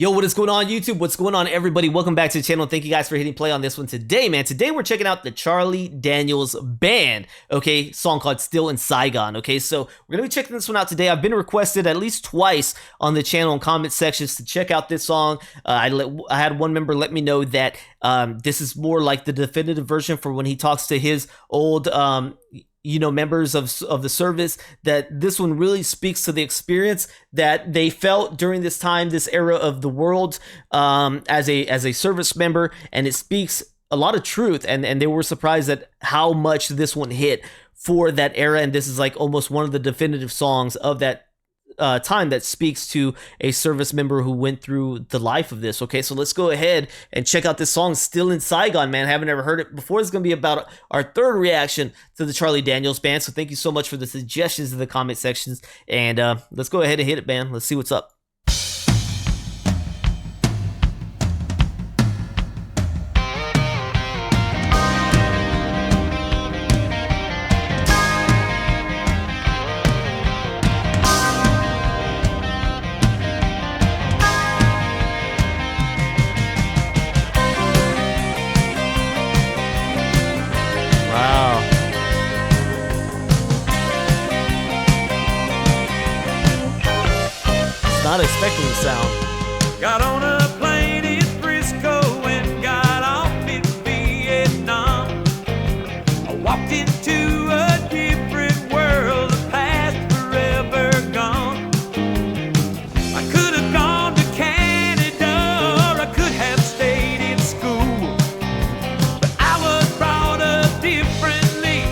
Yo, what is going on YouTube? What's going on, everybody? Welcome back to the channel. Thank you guys for hitting play on this one today, man. Today we're checking out the Charlie Daniels Band, okay? Song called Still in Saigon, okay? So we're gonna be checking this one out today. I've been requested at least twice on the channel in comment sections to check out this song. I had one member let me know that this is more like the definitive version for when he talks to his old members of the service, that this one really speaks to the experience that they felt during this time, this era of the world, as a service member, and it speaks a lot of truth, and they were surprised at how much this one hit for that era, and this is like almost one of the definitive songs of that time that speaks to a service member who went through the life of this. Okay, so let's go ahead and check out this song, Still in Saigon, man. Haven't ever heard it before. It's gonna be about our third reaction to the Charlie Daniels Band, so thank you so much for the suggestions in the comment sections, and let's go ahead and hit it, man. Let's see what's up. Not expecting the sound. Got on a plane in Frisco and got off in Vietnam. I walked into a different world, the past forever gone. I could have gone to Canada, or I could have stayed in school, but I was brought up differently.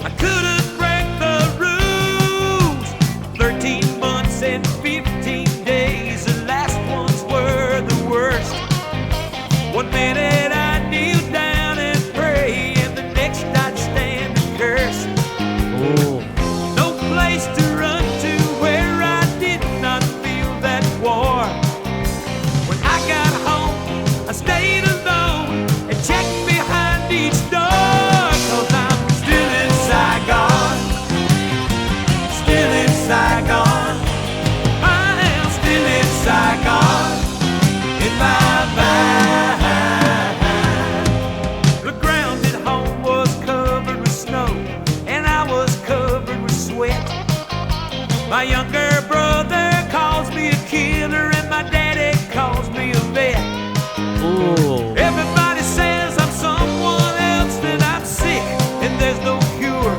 I couldn't break the rules. 13 months and 15 days, the last ones were the worst. 1 minute I'd kneel down and pray, and the next I'd stand and curse. Ooh. No place to run to where I did not feel that war. When I got home, I stayed alone and checked behind each door, 'cause I'm still in Saigon, still in Saigon. Saigon in my mind. The ground at home was covered with snow, and I was covered with sweat. My younger brother calls me a killer, and my daddy calls me a vet. Ooh. Everybody says I'm someone else, that I'm sick and there's no cure.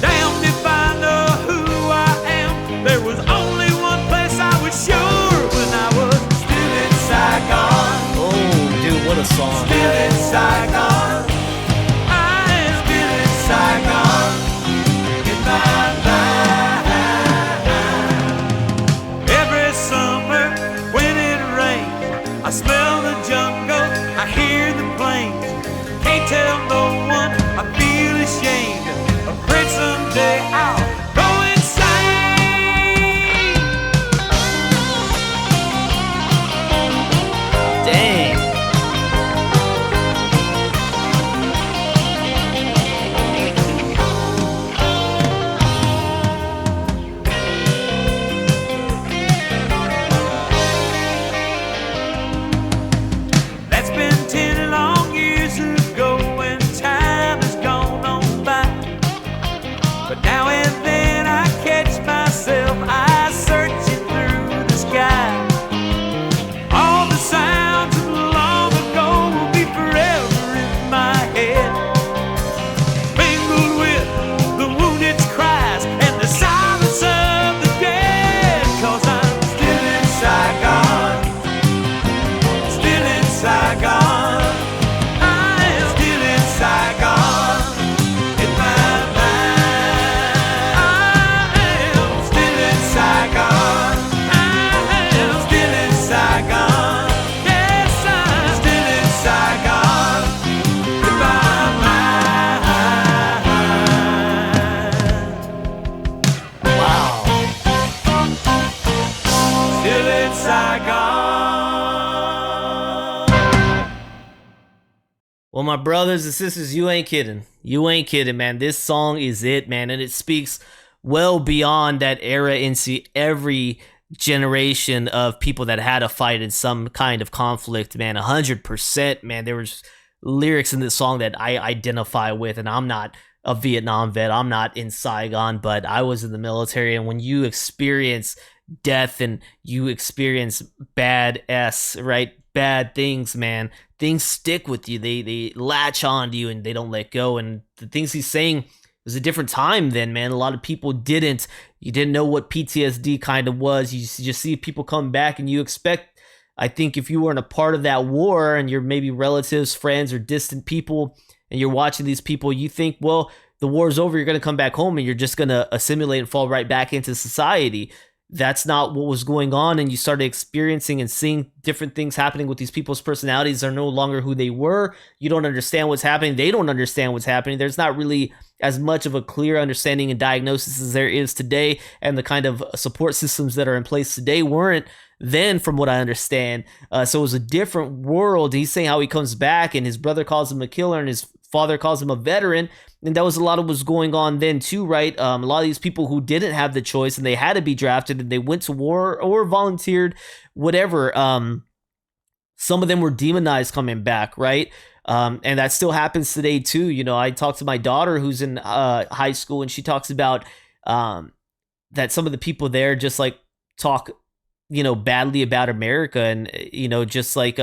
Damned if I know who I am. There was only one place I was sure, when I was still in Saigon. Oh, dude, what a song. Still in Saigon. I am still in Saigon in my mind. Every summer when it rains, I smell the jungle, I hear the planes. Can't tell no one, I feel ashamed. Afraid someday I'll go insane. Dang. That's been 10 long years ago, and time has gone on by. But now and then I catch myself, eyes searching through the sky. All the sounds of long ago will be forever in my head, mingled with the wounded's cries and the silence of the dead. 'Cause I'm still in Saigon, still in Saigon. I am still in Saigon in my mind. I am still in Saigon. I am still in Saigon. Yes, I'm still in Saigon in my mind. Wow. Still in Saigon. Well, my brothers and sisters, you ain't kidding. You ain't kidding, man. This song is it, man, and it speaks well beyond that era into every generation of people that had a fight in some kind of conflict, man. 100%, man. There was lyrics in this song that I identify with, and I'm not a Vietnam vet, I'm not in Saigon, but I was in the military. And when you experience death and you experience right, bad things, man, things stick with you. They latch on to you and they don't let go. And the things he's saying, was a different time then, man. A lot of people you didn't know what PTSD kind of was. You just see people come back, and you expect, I think, if you weren't a part of that war and you're maybe relatives, friends, or distant people, and you're watching these people, you think, well, the war's over, you're going to come back home and you're just going to assimilate and fall right back into society. That's not what was going on, and you started experiencing and seeing different things happening with these people's personalities are no longer who they were. You don't understand what's happening. They don't understand what's happening. There's not really as much of a clear understanding and diagnosis as there is today, and the kind of support systems that are in place today weren't then, from what I understand. So it was a different world. He's saying how he comes back, and his brother calls him a killer, and his father calls him a veteran. And that was a lot of what was going on then too, right? A lot of these people who didn't have the choice and they had to be drafted and they went to war or volunteered, whatever. Some of them were demonized coming back, right? And that still happens today too. You know, I talked to my daughter who's in high school, and she talks about that some of the people there just like talk, you know, badly about America, and you know, just like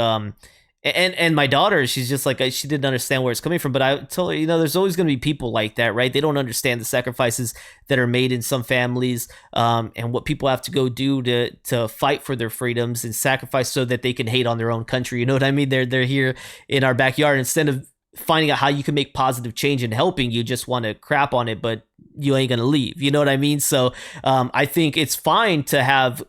and my daughter, she's just like, she didn't understand where it's coming from. But I told her, you know, there's always going to be people like that, right? They don't understand the sacrifices that are made in some families, and what people have to go do to fight for their freedoms and sacrifice so that they can hate on their own country. You know what I mean? They're here in our backyard. Instead of finding out how you can make positive change and helping, you just want to crap on it, but you ain't going to leave. You know what I mean? So I think it's fine to have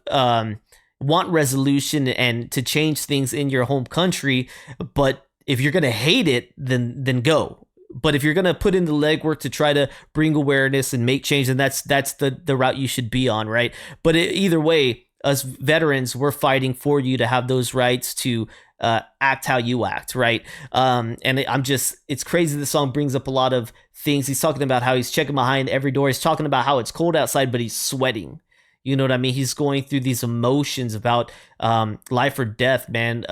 want resolution and to change things in your home country, but if you're going to hate it, then go. But if you're going to put in the legwork to try to bring awareness and make change, then that's the route you should be on, right? But either way, us veterans, we're fighting for you to have those rights to act how you act, right? And it's crazy. The song brings up a lot of things. He's talking about how he's checking behind every door. He's talking about how it's cold outside, but he's sweating. You know what I mean? He's going through these emotions about life or death, man.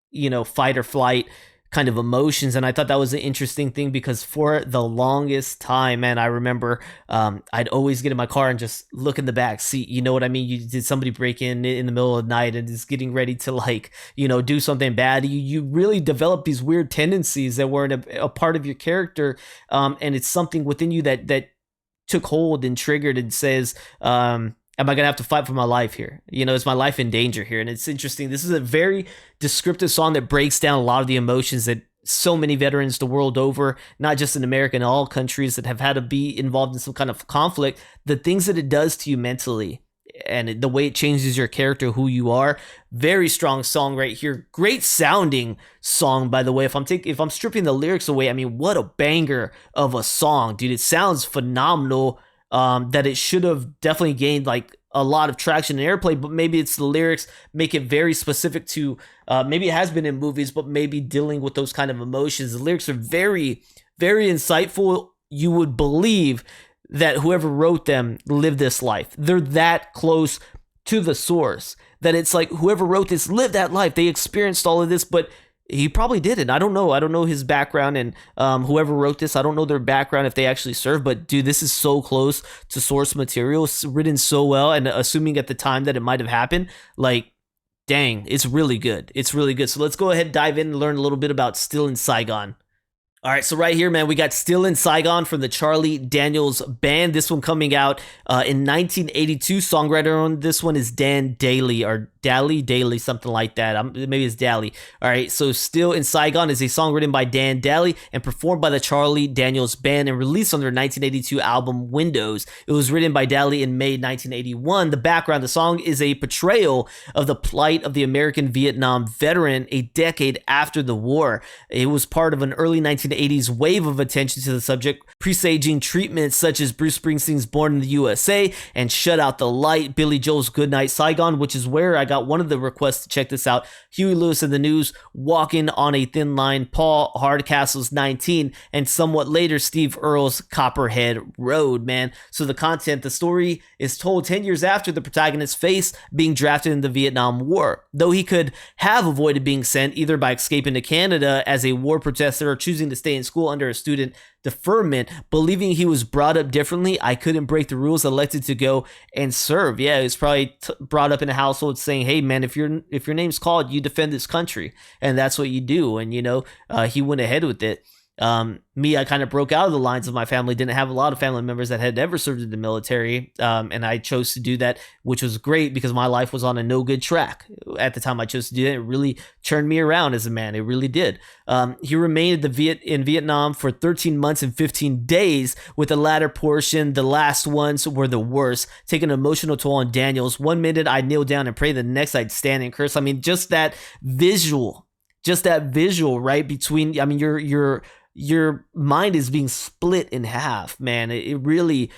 You know, fight or flight kind of emotions. And I thought that was an interesting thing, because for the longest time, man, I remember I'd always get in my car and just look in the back seat. You know what I mean? Did somebody break in the middle of the night and is getting ready to, like, you know, do something bad? You really develop these weird tendencies that weren't a part of your character. And it's something within you that took hold and triggered and says, am I going to have to fight for my life here? You know, is my life in danger here? And it's interesting. This is a very descriptive song that breaks down a lot of the emotions that so many veterans the world over, not just in America, in all countries that have had to be involved in some kind of conflict, the things that it does to you mentally and the way it changes your character, who you are. Very strong song right here. Great sounding song, by the way. If I'm stripping the lyrics away, I mean, what a banger of a song, dude. It sounds phenomenal. That it should have definitely gained like a lot of traction and airplay, but maybe it's the lyrics make it very specific to, maybe it has been in movies, but maybe dealing with those kind of emotions. The lyrics are very, very insightful. You would believe that whoever wrote them lived this life. They're that close to the source that it's like whoever wrote this lived that life. They experienced all of this, but he probably didn't. I don't know. I don't know his background, and whoever wrote this, I don't know their background if they actually served. But dude, this is so close to source material. It's written so well, and assuming at the time that it might have happened, like, dang, it's really good. It's really good. So let's go ahead and dive in and learn a little bit about Still in Saigon. All right, so right here, man, we got Still in Saigon from the Charlie Daniels Band. This one coming out in 1982. Songwriter on this one is Dan Daly, or Daly, something like that. Maybe it's Daly. All right, so Still in Saigon is a song written by Dan Daly and performed by the Charlie Daniels Band and released on their 1982 album Windows. It was written by Daly in May 1981. The background, the song is a portrayal of the plight of the American Vietnam veteran a decade after the war. It was part of an early 1980s 1980s wave of attention to the subject, presaging treatments such as Bruce Springsteen's Born in the USA and Shut Out the Light, Billy Joel's Goodnight Saigon, which is where I got one of the requests to check this out. Huey Lewis and the News, Walking on a Thin Line, Paul Hardcastle's 19, and somewhat later Steve Earle's Copperhead Road, man. So the content, the story is told 10 years after the protagonist faced being drafted in the Vietnam War. Though he could have avoided being sent either by escaping to Canada as a war protester or choosing to stay in school under a student deferment, believing he was brought up differently, I couldn't break the rules, elected to go and serve. Yeah, he was probably brought up in a household saying, hey man, if your name's called, you defend this country, and that's what you do. And he went ahead with it. Me, I kind of broke out of the lines of my family, didn't have a lot of family members that had ever served in the military, and I chose to do that, which was great because my life was on a no good track at the time I chose to do it. It really turned me around as a man. It really did. He remained in Vietnam for 13 months and 15 days, with the latter portion, the last ones were the worst, taking an emotional toll on Daniels. 1 minute I'd kneel down and pray, the next I'd stand and curse. I mean, just that visual, right? Between, I mean, your mind is being split in half, man. It really,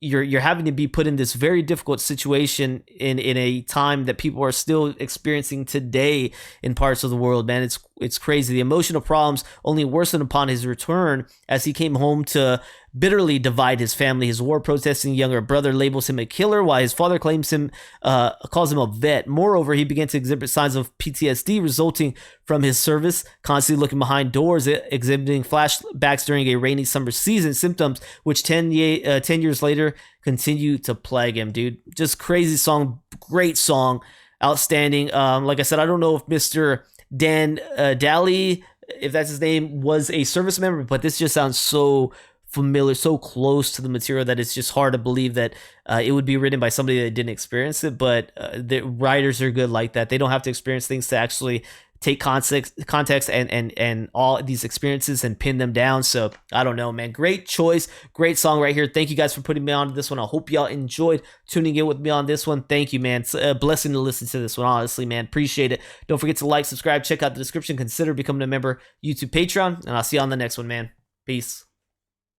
you're having to be put in this very difficult situation in a time that people are still experiencing today in parts of the world, man. It's crazy. The emotional problems only worsened upon his return as he came home to bitterly divide his family. His war protesting younger brother labels him a killer, while his father calls him a vet. Moreover, he began to exhibit signs of PTSD resulting from his service, constantly looking behind doors, exhibiting flashbacks during a rainy summer season, symptoms which 10 years later continue to plague him, dude. Just crazy song, great song, outstanding. Like I said, I don't know if Mr. Dan Daly, if that's his name, was a service member, but this just sounds so familiar, so close to the material that it's just hard to believe that it would be written by somebody that didn't experience it. But the writers are good like that. They don't have to experience things to actually take context and all these experiences and pin them down. So I don't know, man. Great choice, great song right here. Thank you guys for putting me on this one. I hope y'all enjoyed tuning in with me on this one. Thank you, man. It's a blessing to listen to this one, honestly, man. Appreciate it. Don't forget to like, subscribe, check out the description, consider becoming a member, YouTube, Patreon, and I'll see you on the next one, man. Peace.